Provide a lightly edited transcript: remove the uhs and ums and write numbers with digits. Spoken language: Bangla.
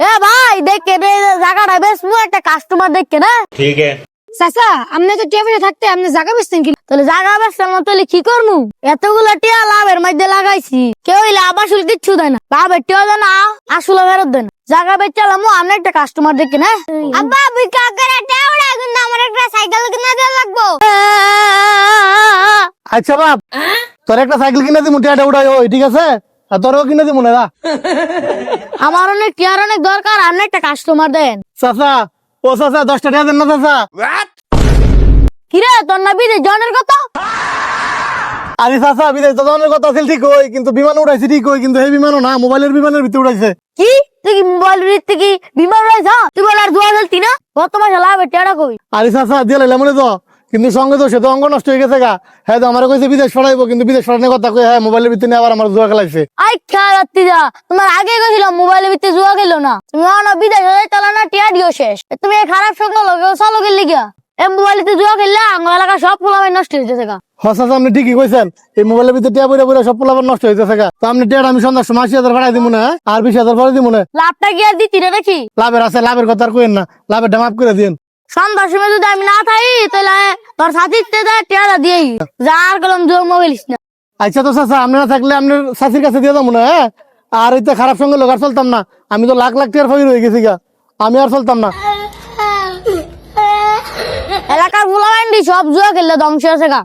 এ ভাই দেখে রে জায়গাটা বেশ একটা কাস্টমার দেখে না ठीक है। চাচা আপনি তো টেবিলে থাকতে আপনি জায়গা বেচতেন কি তাহলে জায়গা বেচতাম না তাহলে কি করবো এতগুলো টিয়া লাভের মধ্যে লাগাইছি কেউ হইলে আবাসুল কিচ্ছু দেয় না লাভের টিয়া দেয় না আসলে ফেরত দেয় না জায়গা বেচালামো আমি একটা কাস্টমার দেখে না আব্বা বিকা করে টেওড়া কিন্তু আমার একটা সাইকেল কিনা দেওয়া লাগবো আচ্ছা বাপ তোর একটা সাইকেল কিনে দিমু টিয়াটা উড়াই ওই ঠিক আছে আর তোরও কিনে দিমু না আমার অনেক টিয়ার অনেক দরকার আপনি একটা কাস্টমার দেন চাচা ও চাচা 10টা টিয়া দেন না চাচা কিরে তোর না বিদেশ জনের কথা আরে চাচা বিদেশ যাওয়ার কথা ছিল ঠিক হই কিন্তু বিমান উড়াইছে ঠিক হই কিন্তু এই বিমানও না মোবাইলের বিমানের ভিতরে উড়াইছে কি তুই কি মোবাইল রিতে কি বিমান রয়েছ তুই বল আর দুয়া চলতি না কত মাস লাভের টিয়াটা কই আরে চাচা দিয়ে লাইলাম মনে তো কিন্তু সঙ্গে তো সে তো অঙ্গ নষ্ট হয়ে গেছে গা হ্যাঁ তো আমার কইছে বিদেশ ছড়াইবো কিন্তু বিদেশ ছড়ানোর কথা কই হ্যাঁ মোবাইলের ভিতরে আবার আমার জুয়া খেলাইছে আই খেয়ালাত্তি যা তোমার আগে গেছিলাম মোবাইলের ভিতরে জুয়া গেল না তুমি অন বিদেশ হয়ে চলা না টিয়া দিও শেষ তুমি এই খারাপ সঙ্গ লোক চলো গেলে গিয়া এই মোবাইলেতে জুয়া খেললে আঙ্গ এলাকা সব পোলামে নষ্ট হয়ে যেতে গা হ্যাঁ চাচা আপনি ঠিকই কইছেন এই মোবাইলের ভিতরে টিয়া বইরা বইরা সব পোলাবার নষ্ট হইতেছে গা তো আপনি টিয়াটা আমি সন্ধ্যার সময় 80,000 ভাড়াই দিব না আর 20,000 পরে দিব না লাভটা গিয়া দিতি না নাকি লাভের আছে লাভের কথা আর কইেন না লাভের মাফ করে দিন সন্ধ্যার সময় যদি আমি না থাকি তাহলে তোর সাথীর টিয়াটা দিয়েই যা আর কলম জোর মোবাইল না আচ্ছা তো চাচা আপনি না থাকলে আপনার চাষির কাছে দিয়ে যাবো না হ্যাঁ আর এইটা খারাপ সঙ্গে লোক আর চলতাম না আমি তো লাখ লাখ টিয়ার ফকির হয়ে গেছি গা আমি আর চলতাম না এলাকার পোলাবান্ডি সব জুয়া খেললে ধ্বংস হয়েছে গা